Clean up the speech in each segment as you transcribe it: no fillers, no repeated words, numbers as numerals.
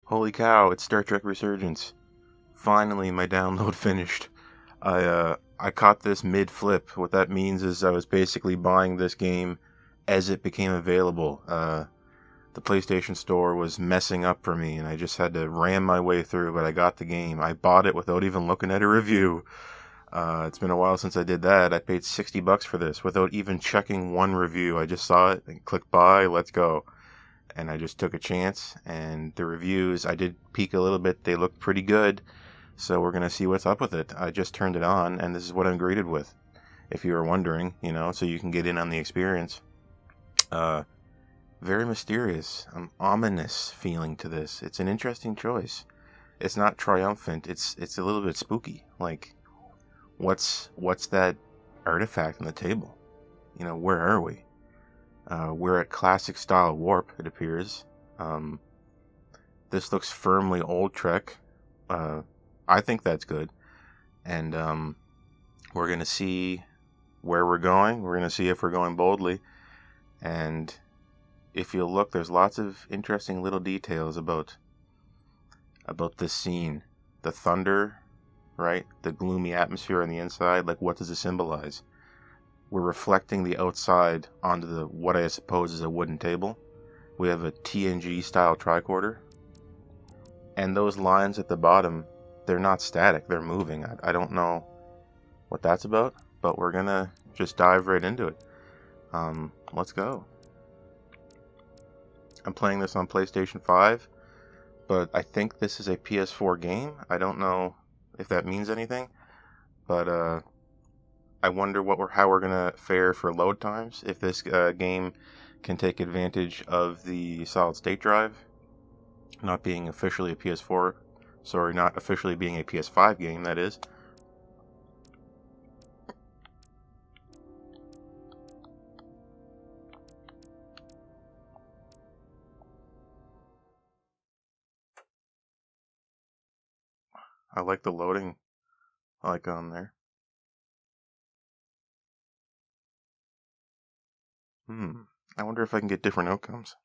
Holy cow, it's Star Trek Resurgence. Finally, my download finished. I caught this mid-flip. What that means is I was basically buying this game as it became available. The PlayStation Store was messing up for me, and I just had to ram my way through, but I got the game. I bought it without even looking at a review. It's been a while since I did that. I paid $60 for this without even checking one review. I just saw it and clicked buy, let's go. And I just took a chance, and the reviews, I did peek a little bit. They looked pretty good, so we're going to see what's up with it. I just turned it on, and this is what I'm greeted with, if you were wondering, so you can get in on the experience. Very mysterious, ominous feeling to this. It's an interesting choice. It's not triumphant. It's a little bit spooky. Like, what's that artifact on the table? Where are we? We're at classic style warp, it appears. This looks firmly old Trek. I think that's good. And we're going to see where we're going. We're going to see if we're going boldly. And if you look, there's lots of interesting little details about this scene. The thunder, right? The gloomy atmosphere on the inside. Like, what does it symbolize? We're reflecting the outside onto what I suppose is a wooden table. We have a TNG style tricorder. And those lines at the bottom, they're not static, they're moving. I don't know what that's about, but we're gonna just dive right into it. Let's go. I'm playing this on PlayStation 5, but I think this is a PS4 game. I don't know if that means anything, but I wonder how we're gonna fare for load times. If this game can take advantage of the solid state drive, not being officially a PS4, not officially being a PS5 game, that is. I like the loading icon there. I wonder if I can get different outcomes.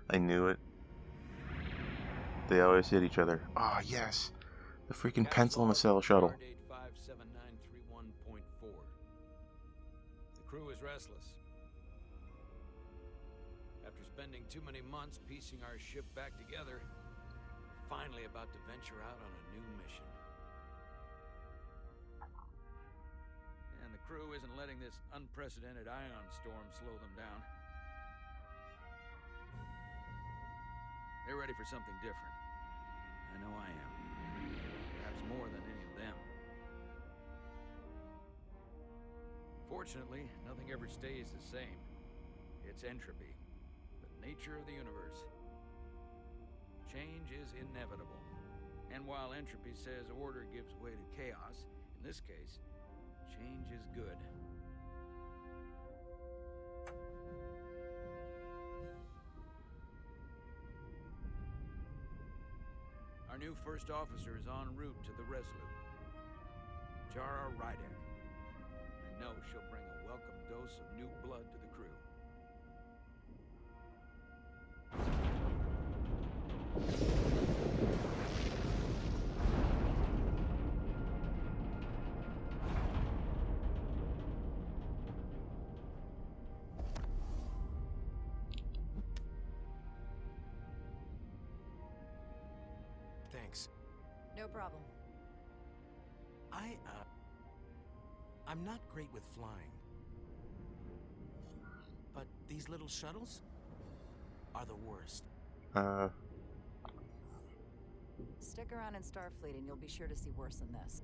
I knew it. They always hit each other. Ah, oh, yes. The freaking pencil in the cell shuttle. The crew is restless. After spending too many months piecing our ship back together, finally about to venture out on a new mission. And the crew isn't letting this unprecedented ion storm slow them down. They're ready for something different. I know I am. Perhaps more than any of them. Fortunately, nothing ever stays the same. It's entropy, the nature of the universe. Change is inevitable. And while entropy says order gives way to chaos, in this case, change is good. Our new first officer is en route to the Resolute. Jara Rydek. I know she'll bring a welcome dose of new blood to the crew. Thanks. No problem. I'm not great with flying. But these little shuttles are the worst. Stick around in Starfleet and you'll be sure to see worse than this.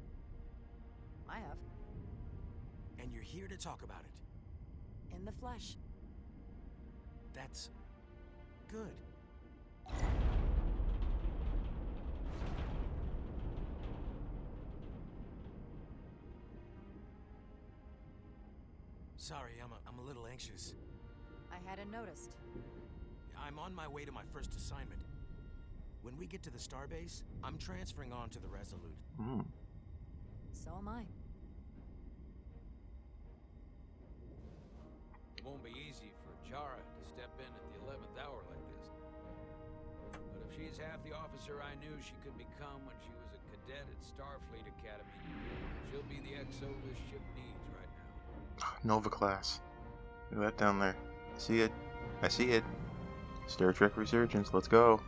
I have. And you're here to talk about it. In the flesh. That's good. Sorry, I'm a little anxious. I hadn't noticed. I'm on my way to my first assignment. when we get to the starbase, I'm transferring on to the Resolute. Hmm. So am I. It won't be easy for Jara to step in at the 11th hour like this. But if she's half the officer I knew she could become when she was a cadet at Starfleet Academy, she'll be the XO this ship needs right now. Nova class. Look at that down there. See it? I see it. Star Trek Resurgence. Let's go.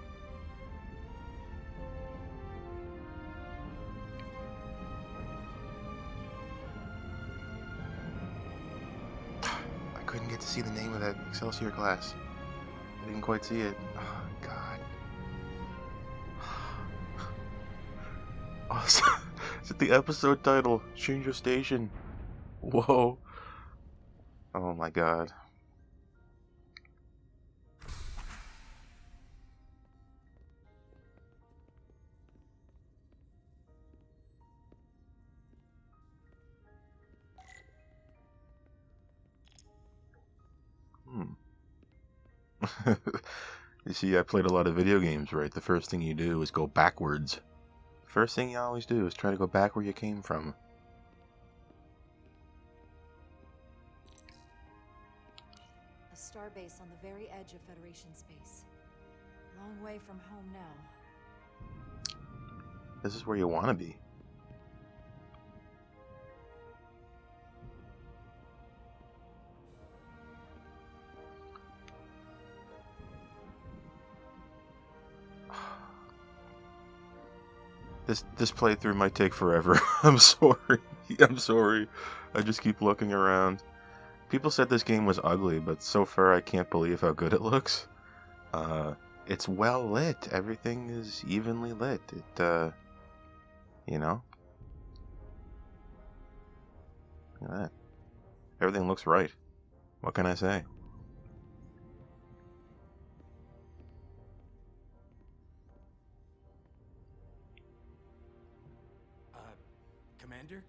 I couldn't get to see the name of that Excelsior class. I didn't quite see it. Oh, God. Oh, is it the episode title? Change of station. Whoa. Oh my God. You see, I played a lot of video games, right? The first thing you do is go backwards. First thing you always do is try to go back where you came from. A starbase on the very edge of Federation space. Long way from home now. This is where you want to be. This playthrough might take forever. I'm sorry. I'm sorry. I just keep looking around. People said this game was ugly, but so far I can't believe how good it looks. It's well lit. Everything is evenly lit. It, you know? Look at that. Everything looks right. What can I say? Commander?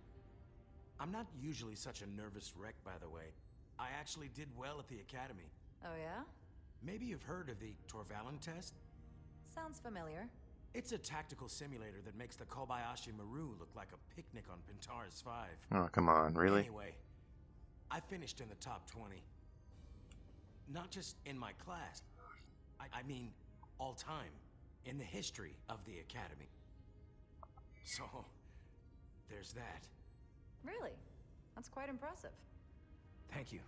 I'm not usually such a nervous wreck, by the way. I actually did well at the Academy. Oh yeah? Maybe you've heard of the Torvalin test? Sounds familiar. It's a tactical simulator that makes the Kobayashi Maru look like a picnic on Pintaris 5. Oh, come on, really? Anyway, I finished in the top 20. Not just in my class. I mean, all time. In the history of the Academy. So, there's that. Really? That's quite impressive. Thank you.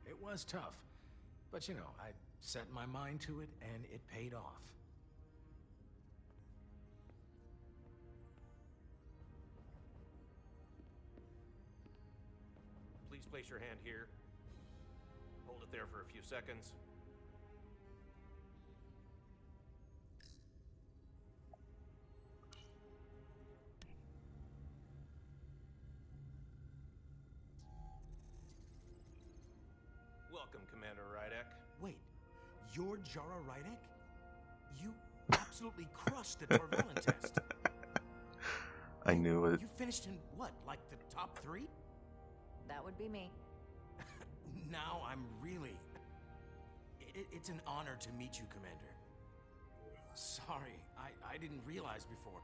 It was tough. But you know, I set my mind to it and it paid off. Please place your hand here. Hold it there for a few seconds. Welcome, Commander Rydek. Wait, you're Jara Rydek? You absolutely crushed the Torvalin test. I knew it. You finished in what, like the top 3? That would be me. Now I'm really... It's an honor to meet you, Commander. Sorry, I didn't realize before.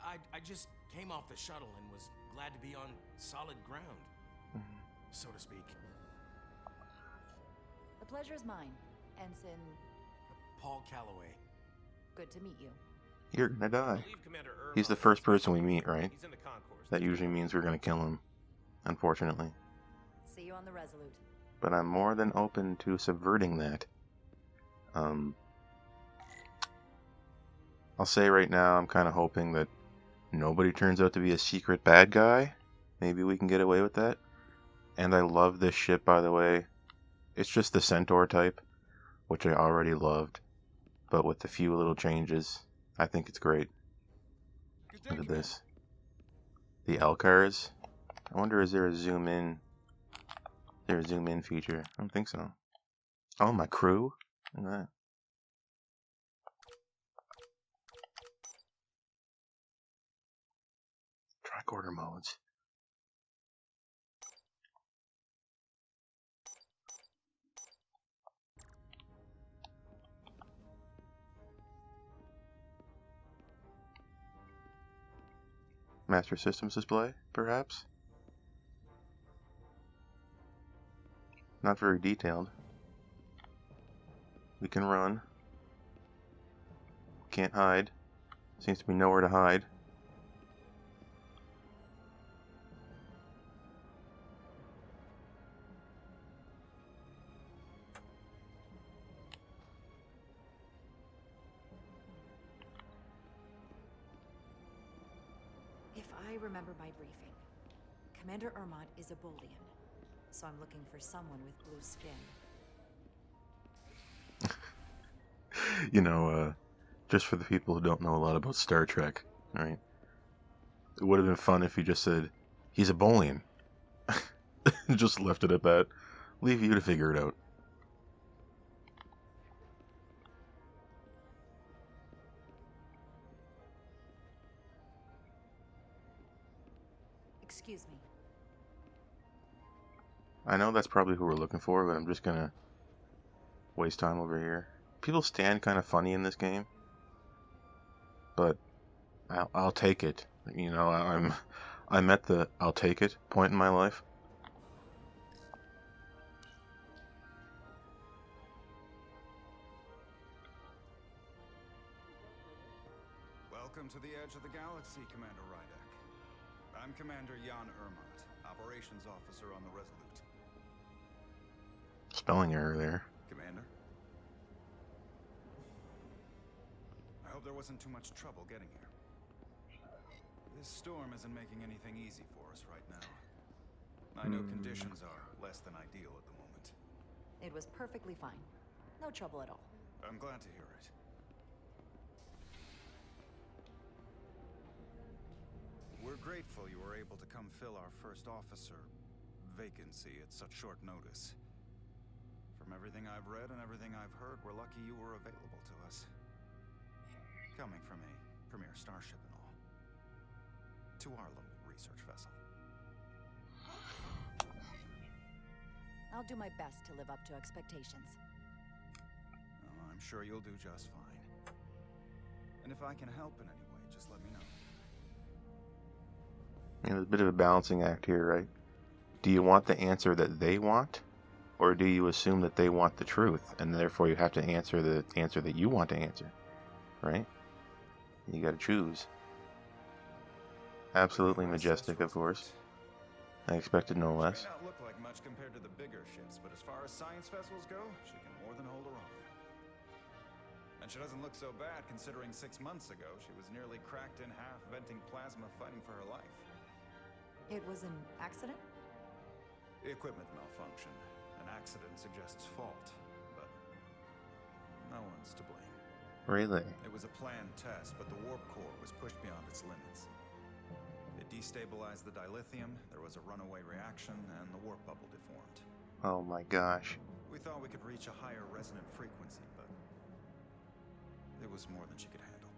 I just came off the shuttle and was glad to be on solid ground, so to speak. The pleasure's mine, Ensign. Paul Calloway. Good to meet you. You're gonna die. Believe Commander Irma He's the first person we meet, right? He's in the concourse. That usually means we're gonna kill him, unfortunately. See you on the Resolute. But I'm more than open to subverting that. I'll say right now, I'm kind of hoping that nobody turns out to be a secret bad guy. Maybe we can get away with that. And I love this ship, by the way. It's just the Centaur type, which I already loved. But with a few little changes, I think it's great. Look at this. The L-cars. I wonder, is there a zoom in? Is there a zoom in feature? I don't think so. Oh, my crew? Look at that. Tricorder modes. Master Systems display, perhaps? Not very detailed. We can run. Can't hide. Seems to be nowhere to hide. If I remember my briefing, Commander Ermont is a Bolian, so I'm looking for someone with blue skin. You know, just for the people who don't know a lot about Star Trek, right? It would have been fun if you just said, he's a Bolian. Just left it at that. Leave you to figure it out. Excuse me. I know that's probably who we're looking for, but I'm just gonna waste time over here. People stand kind of funny in this game, but I'll take it. You know, I'm at the I'll take it point in my life. Welcome to the edge of the galaxy, Commander Rydek. I'm Commander Jan Ermont, Operations Officer on the Resolute. Spelling error there. Commander? I hope there wasn't too much trouble getting here. This storm isn't making anything easy for us right now. I know conditions are less than ideal at the moment. It was perfectly fine. No trouble at all. I'm glad to hear it. We're grateful you were able to come fill our first officer vacancy at such short notice. From everything I've read and everything I've heard, we're lucky you were available to us. Coming from a premier starship and all. To our little research vessel. I'll do my best to live up to expectations. Oh, I'm sure you'll do just fine. And if I can help in any way, just let me know. You know, there's a bit of a balancing act here, right? Do you want the answer that they want? Or do you assume that they want the truth, and therefore you have to answer the answer that you want to answer? Right? You gotta choose. Absolutely majestic, of course. I expected no less. She may not look like much compared to the bigger ships, but as far as science vessels go, she can more than hold her own. And she doesn't look so bad considering 6 months ago she was nearly cracked in half, venting plasma, fighting for her life. It was an accident? The equipment malfunctioned. An accident suggests fault, but no one's to blame. Really? It was a planned test, but the warp core was pushed beyond its limits. It destabilized the dilithium, there was a runaway reaction, and the warp bubble deformed. Oh my gosh. We thought we could reach a higher resonant frequency, but it was more than she could handle.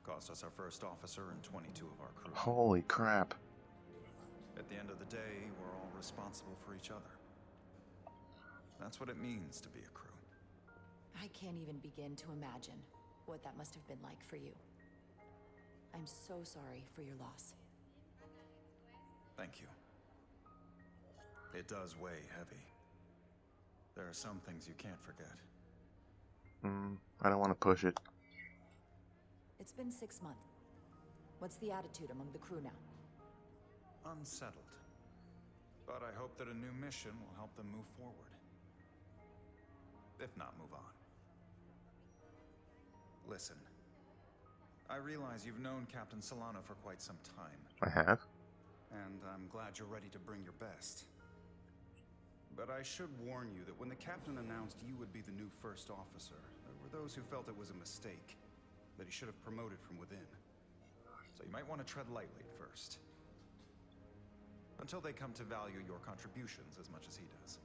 Cost us our first officer and 22 of our crew. Holy crap. At the end of the day, we're all responsible for each other. That's what it means to be a crew. I can't even begin to imagine what that must have been like for you. I'm so sorry for your loss. Thank you. It does weigh heavy. There are some things you can't forget. I don't want to push it. It's been 6 months. What's the attitude among the crew now? Unsettled. But I hope that a new mission will help them move forward. If not, move on. Listen. I realize you've known Captain Solano for quite some time. I have? And I'm glad you're ready to bring your best. But I should warn you that when the captain announced you would be the new first officer, there were those who felt it was a mistake, that he should have promoted from within. So you might want to tread lightly at first. Until they come to value your contributions as much as he does.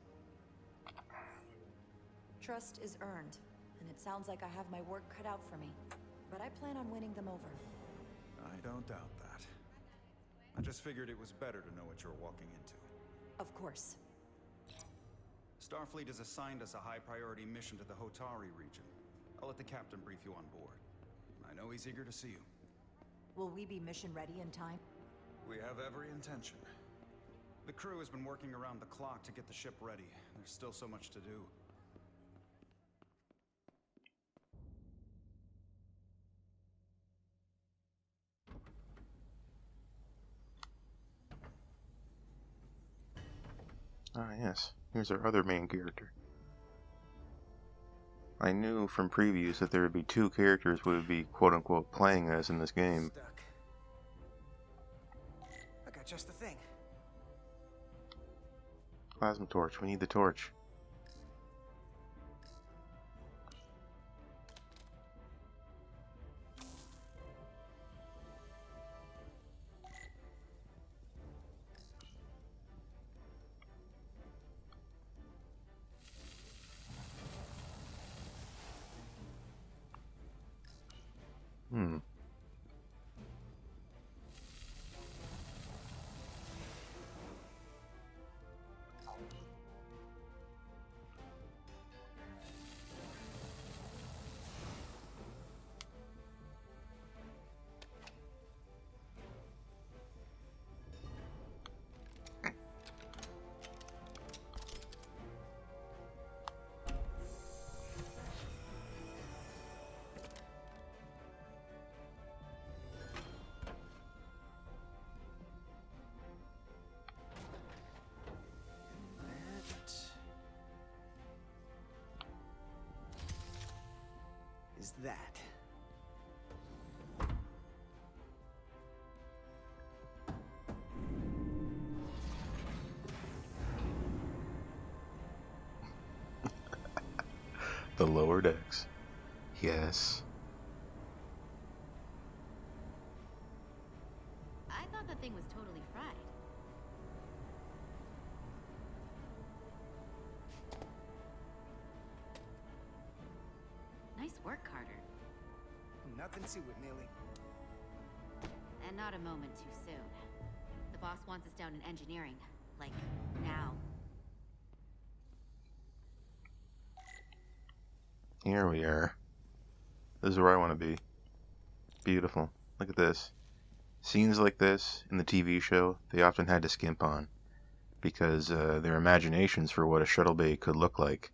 Trust is earned, and it sounds like I have my work cut out for me. But I plan on winning them over. I don't doubt that. I just figured it was better to know what you're walking into. Of course. Starfleet has assigned us a high-priority mission to the Hotari region. I'll let the captain brief you on board. I know he's eager to see you. Will we be mission ready in time? We have every intention. The crew has been working around the clock to get the ship ready. There's still so much to do. Ah, yes. Here's our other main character. I knew from previews that there would be two characters we would be quote-unquote playing as in this game. Stuck. I got just the thing. Plasma torch. We need the torch. Hmm. Is that? The lower decks. Yes. I thought the thing was totally fried. Nice work, Carter. Nothing to it, Millie. And not a moment too soon. The boss wants us down in engineering. Like, now. Here we are. This is where I want to be. Beautiful. Look at this. Scenes like this in the TV show, they often had to skimp on. Because their imaginations for what a shuttle bay could look like,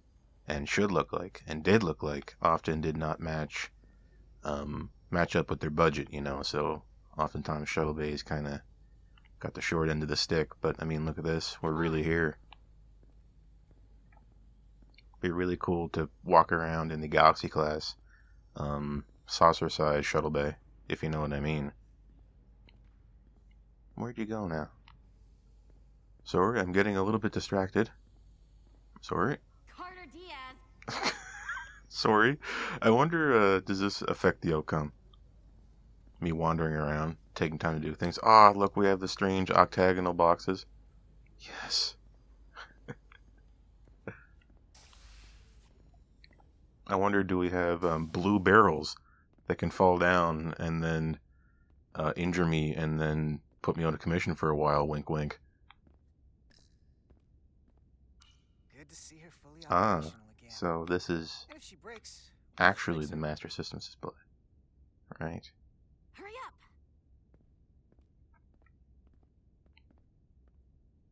and should look like, and did look like, often did not match up with their budget, you know. So oftentimes shuttle bays kind of got the short end of the stick. But I mean, look at this. We're really here. Be really cool to walk around in the Galaxy class saucer-sized shuttle bay, if you know what I mean. Where'd you go now? Sorry, I'm getting a little bit distracted. Sorry. Carter Diaz! Sorry. I wonder, does this affect the outcome? Me wandering around, taking time to do things. Ah, look, we have the strange octagonal boxes. Yes. I wonder, do we have blue barrels that can fall down and then injure me and then put me out of commission for a while? Wink, wink. Good to see her fully Ah, operational again. so this is And if she breaks, actually the Master Systems display. Right. Hurry up!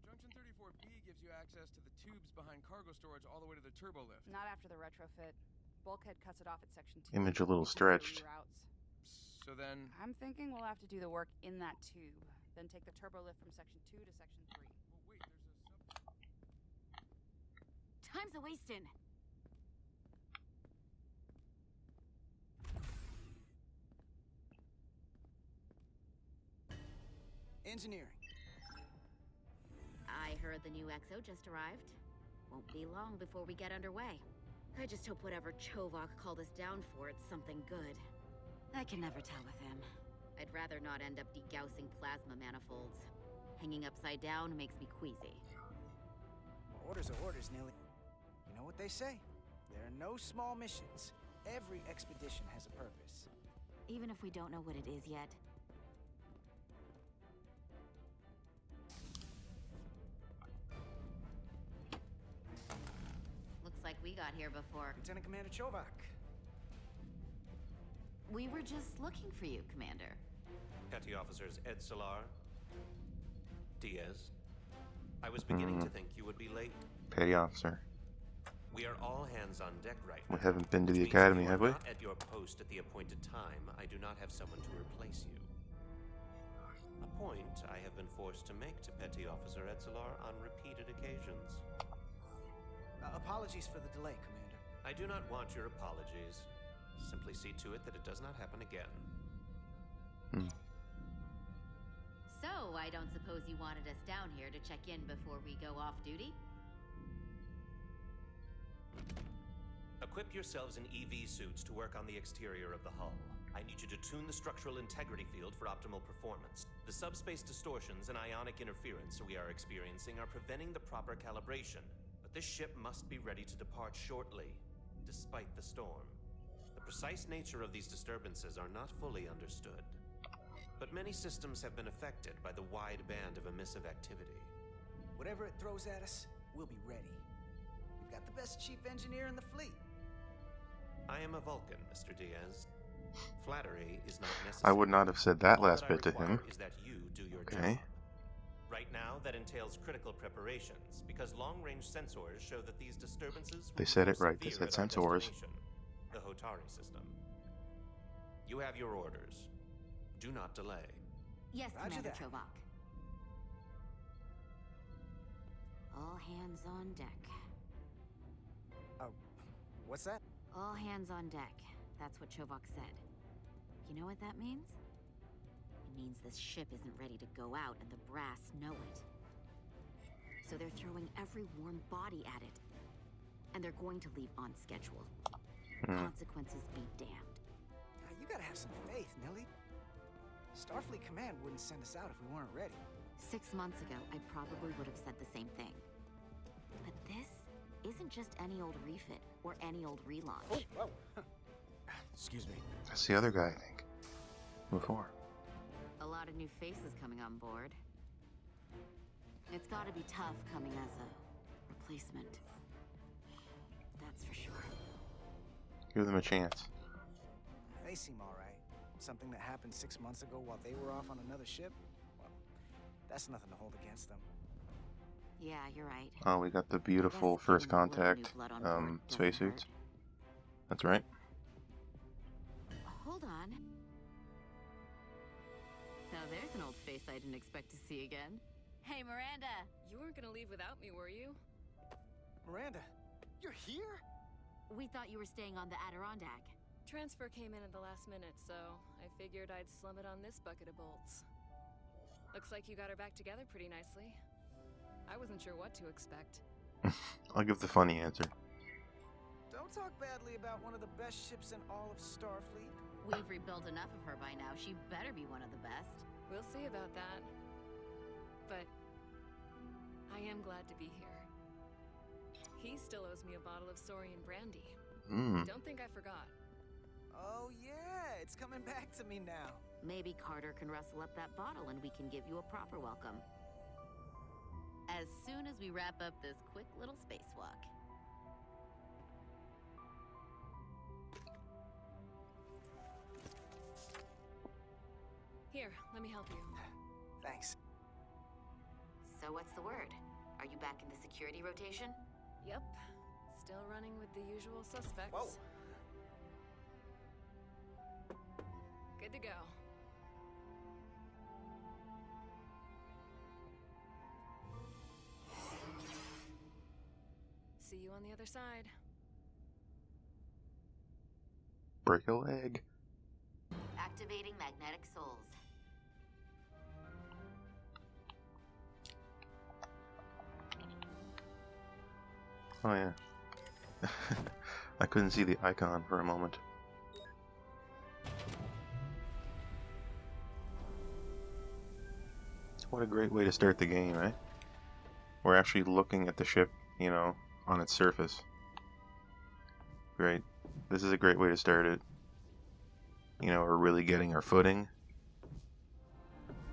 Junction 34B gives you access to the tubes behind cargo storage all the way to the turbo lift. Not after the retrofit. Bulkhead cuts it off at section 2. Image a little stretched. Routes. So then, I'm thinking we'll have to do the work in that tube, then take the turbo lift from section 2 to section 3. well, wait, there's a Time's a wasting. engineering. I heard the new XO just arrived. Won't be long before we get underway. I just hope whatever Chovok called us down for, it's something good. I can never tell with him. I'd rather not end up degaussing plasma manifolds. Hanging upside down makes me queasy. Orders are orders, Nilly. You know what they say? There are no small missions. Every expedition has a purpose. Even if we don't know what it is yet. Looks like we got here before. Lieutenant Commander Chovok. We were just looking for you, Commander. Petty Officers Edsalar, Diaz. I was beginning to think you would be late. Petty officer. We are all hands on deck right now. We haven't been to the which means academy, if you have are we? not at your post at the appointed time, I do not have someone to replace you. A point I have been forced to make to Petty Officer Edsalar on repeated occasions. Apologies for the delay, Commander. I do not want your apologies. Simply see to it that it does not happen again. So, I don't suppose you wanted us down here to check in before we go off duty? Equip yourselves in EV suits to work on the exterior of the hull. I need you to tune the structural integrity field for optimal performance. The subspace distortions and ionic interference we are experiencing are preventing the proper calibration. But this ship must be ready to depart shortly, despite the storm. The precise nature of these disturbances are not fully understood. But many systems have been affected by the wide band of emissive activity. Whatever it throws at us, we'll be ready. We've got the best chief engineer in the fleet. I am a Vulcan, Mr. Diaz. Flattery is not necessary. I would not have said that All last I bit to him. require is that you do your Okay. job. Right now, that entails critical preparations, because long-range sensors show that these disturbances They will said be it right. They severe said at our sensors. destination, the Hotari system. You have your orders. Do not delay. Yes, Roger Commander that. Chovak. All hands on deck. What's that? All hands on deck. That's what Chovak said. You know what that means? It means this ship isn't ready to go out and the brass know it. So they're throwing every warm body at it. And they're going to leave on schedule. Consequences be damned. You gotta have some faith, Nelly. Starfleet Command wouldn't send us out if we weren't ready. 6 months ago, I probably would have said the same thing. But this isn't just any old refit or any old relaunch. Whoa. Excuse me. That's the other guy, I think. Before. A lot of new faces coming on board. It's gotta be tough coming as a replacement. That's for sure. Give them a chance. They seem all right. Something that happened 6 months ago while they were off on another ship? Well, that's nothing to hold against them. Yeah, you're right. Oh, we got the beautiful Guess first getting a little contact new blood on board doesn't spacesuits. hurt. That's right. Hold on. Now there's an old face I didn't expect to see again. Hey, Miranda! You weren't gonna leave without me, were you? Miranda, you're here? We thought you were staying on the Adirondack. Transfer came in at the last minute, so I figured I'd slum it on this bucket of bolts. Looks like you got her back together pretty nicely. I wasn't sure what to expect. I'll give the funny answer. Don't talk badly about one of the best ships in all of Starfleet. We've rebuilt enough of her by now. She better be one of the best. We'll see about that. But I am glad to be here. He still owes me a bottle of Saurian brandy. Don't think I forgot. Oh yeah, it's coming back to me now. Maybe Carter can rustle up that bottle and we can give you a proper welcome. As soon as we wrap up this quick little spacewalk. Here, let me help you. Thanks. So what's the word? Are you back in the security rotation? Yep. Still running with the usual suspects. Whoa. Good to go. See you on the other side. Break a leg. Activating magnetic souls. Oh yeah. I couldn't see the icon for a moment. What a great way to start the game, eh? We're actually looking at the ship, you know, on its surface. Great. This is a great way to start it. You know, we're really getting our footing.